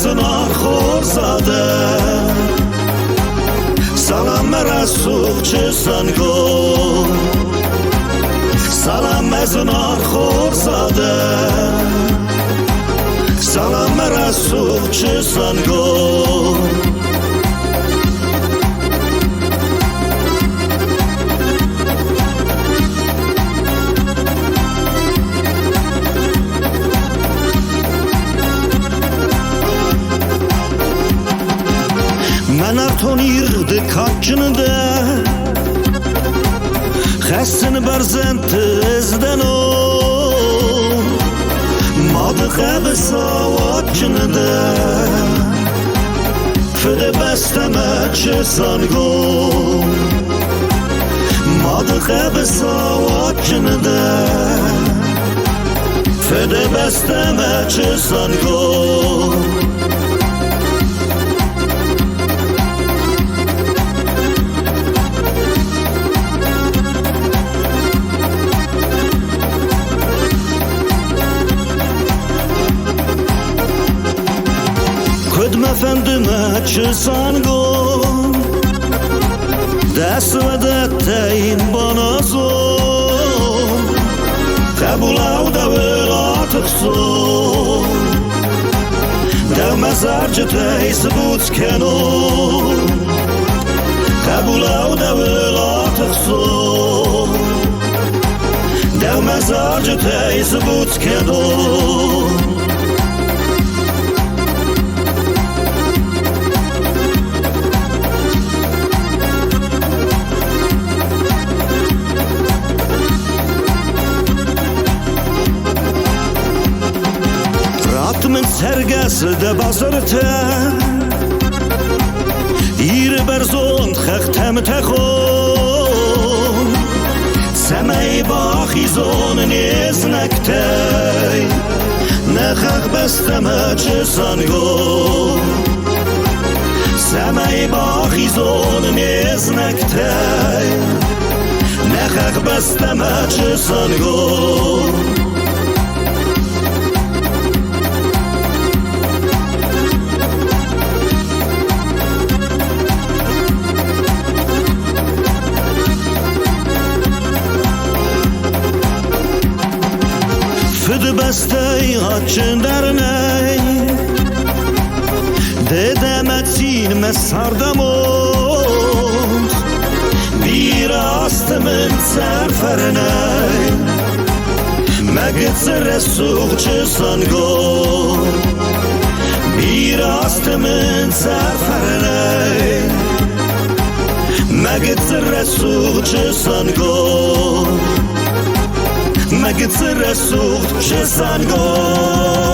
مزنار خور زاده سلام رسول چه سنگو سلام مزنار خور زاده سلام رسول چه سنگو من ارتونیر kaçınında Xəssin bərzənt izdən o Madı qəbi savaçınında Füdə bəstəmə çəsanqo Madı qəbi savaçınında Füdə bəstəmə çəsanqo Kudm efendime çısangon Dest ve detteyin bana zor Kabul avda velatıq son Dev mezarcı teyz butkenon Kabul avda velatıq son Dev mezarcı teyz butkenon من سرگسل بازرته ایر برزون خختم تخون سمی باخی زون نیز نکته نخخ بستم چه سنگو سمی باخی زون نیز نکته نخخ بستم چه سنگو Füdü bəstəy açın dərnəy Dedəmətin məsardamot Bir astımın sərfərnəy Məqıcı rəsuq çəsanqo Bir astımın sərfərnəy Məqıcı rəsuq çəsanqo مگه رسول چه سنگو